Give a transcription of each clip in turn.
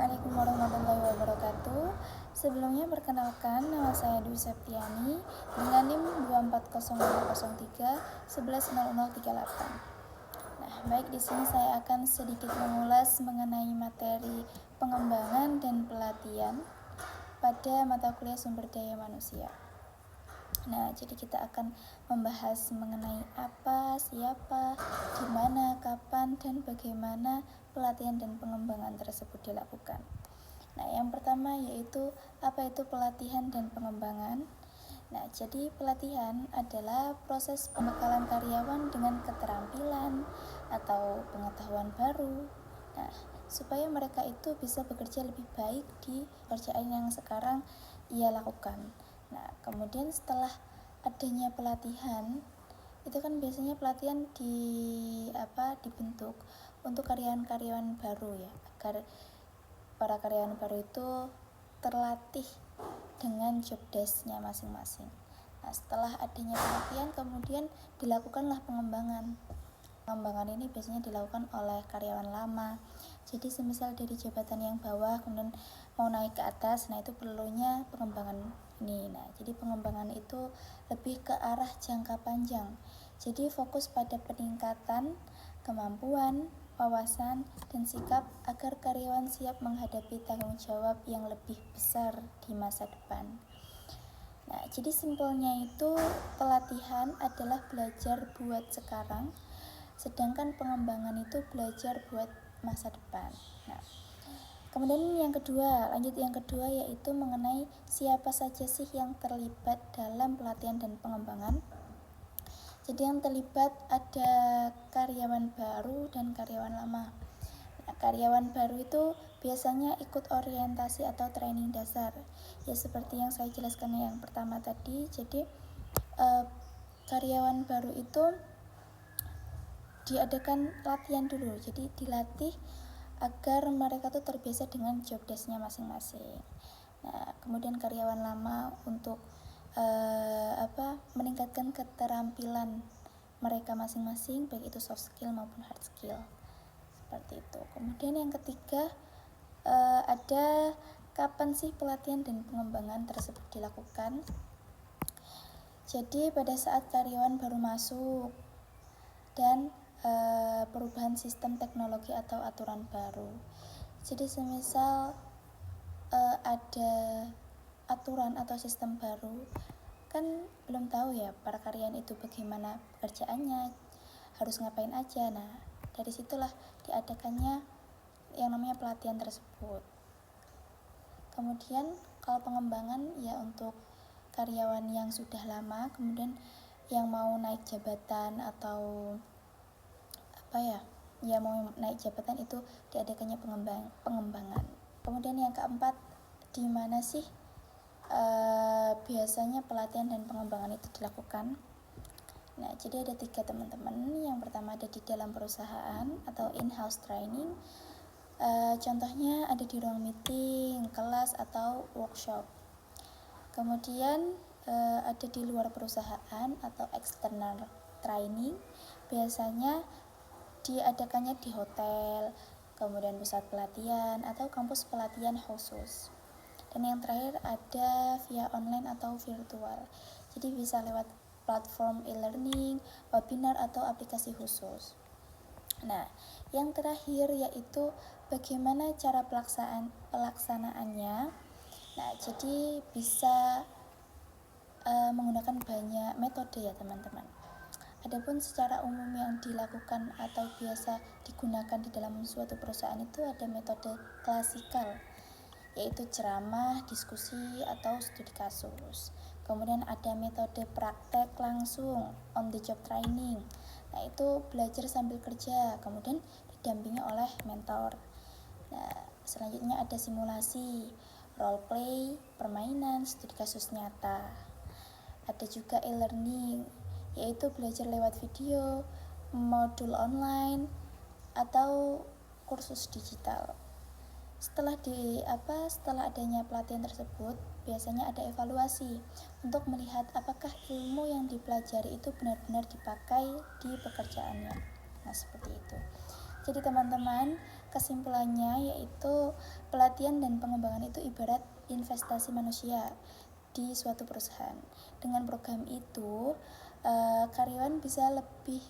Assalamualaikum warahmatullahi wabarakatuh. Sebelumnya perkenalkan, nama saya Dwi Septiani dengan NIM 24003110038. Nah, baik, di sini saya akan sedikit mengulas mengenai materi pengembangan dan pelatihan pada mata kuliah sumber daya manusia. Nah, jadi kita akan membahas mengenai apa, siapa, di mana, kapan, dan bagaimana pelatihan dan pengembangan tersebut dilakukan. Nah, yang pertama yaitu apa itu pelatihan dan pengembangan. Nah, jadi pelatihan adalah proses pembekalan karyawan dengan keterampilan atau pengetahuan baru. Nah, supaya mereka itu bisa bekerja lebih baik di pekerjaan yang sekarang ia lakukan. Nah, kemudian setelah adanya pelatihan, itu kan biasanya pelatihan dibentuk untuk karyawan-karyawan baru ya, agar para karyawan baru itu terlatih dengan job desk-nya masing-masing. Nah, setelah adanya pelatihan kemudian dilakukanlah pengembangan. Pengembangan ini biasanya dilakukan oleh karyawan lama. Jadi semisal dari jabatan yang bawah kemudian mau naik ke atas, nah itu perlunya pengembangan ini. Nah, jadi pengembangan itu lebih ke arah jangka panjang. Jadi fokus pada peningkatan kemampuan, wawasan, dan sikap agar karyawan siap menghadapi tanggung jawab yang lebih besar di masa depan. Nah, jadi simpelnya itu pelatihan adalah belajar buat sekarang, sedangkan pengembangan itu belajar buat masa depan. Nah, kemudian yang kedua yaitu mengenai siapa saja sih yang terlibat dalam pelatihan dan pengembangan. Jadi yang terlibat ada karyawan baru dan karyawan lama. Nah, karyawan baru itu biasanya ikut orientasi atau training dasar. Ya seperti yang saya jelaskan yang pertama tadi. Jadi karyawan baru itu diadakan latihan dulu. Jadi dilatih agar mereka tuh terbiasa dengan job desk-nya masing-masing. Nah, kemudian karyawan lama untuk meningkatkan keterampilan mereka masing-masing, baik itu soft skill maupun hard skill, seperti itu. Kemudian yang ketiga ada kapan sih pelatihan dan pengembangan tersebut dilakukan. Jadi pada saat karyawan baru masuk dan perubahan sistem teknologi atau aturan baru. Jadi semisal ada aturan atau sistem baru, kan belum tahu ya para karyawan itu bagaimana pekerjaannya, harus ngapain aja. Nah, dari situlah diadakannya yang namanya pelatihan tersebut. Kemudian kalau pengembangan ya untuk karyawan yang sudah lama, kemudian yang mau naik jabatan atau mau naik jabatan itu diadakannya pengembangan. Kemudian yang keempat, di mana sih biasanya pelatihan dan pengembangan itu dilakukan. Nah, jadi ada 3 teman-teman. Yang pertama ada di dalam perusahaan atau in-house training. Contohnya ada di ruang meeting, kelas, atau workshop. Kemudian ada di luar perusahaan atau external training. Biasanya diadakannya di hotel, kemudian pusat pelatihan atau kampus pelatihan khusus. Dan yang terakhir ada via online atau virtual. Jadi bisa lewat platform e-learning, webinar, atau aplikasi khusus. Nah, yang terakhir yaitu bagaimana cara pelaksanaannya. Nah, jadi bisa menggunakan banyak metode ya teman-teman. Adapun secara umum yang dilakukan atau biasa digunakan di dalam suatu perusahaan itu ada metode klasikal, yaitu ceramah, diskusi, atau studi kasus. Kemudian ada metode praktek langsung, on the job training. Nah, itu belajar sambil kerja, kemudian didampingi oleh mentor. Nah, selanjutnya ada simulasi, role play, permainan, studi kasus nyata. Ada juga e-learning, yaitu belajar lewat video, modul online, atau kursus digital. Setelah adanya pelatihan tersebut, biasanya ada evaluasi untuk melihat apakah ilmu yang dipelajari itu benar-benar dipakai di pekerjaannya. Nah, seperti itu. Jadi teman-teman, kesimpulannya yaitu pelatihan dan pengembangan itu ibarat investasi manusia di suatu perusahaan. Dengan program itu, karyawan bisa lebih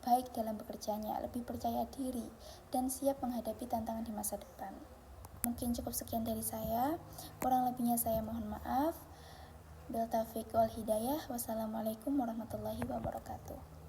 baik dalam bekerjanya, lebih percaya diri, dan siap menghadapi tantangan di masa depan. Mungkin cukup sekian dari saya, kurang lebihnya saya mohon maaf. Bil taufiq wal hidayah. Wassalamualaikum warahmatullahi wabarakatuh.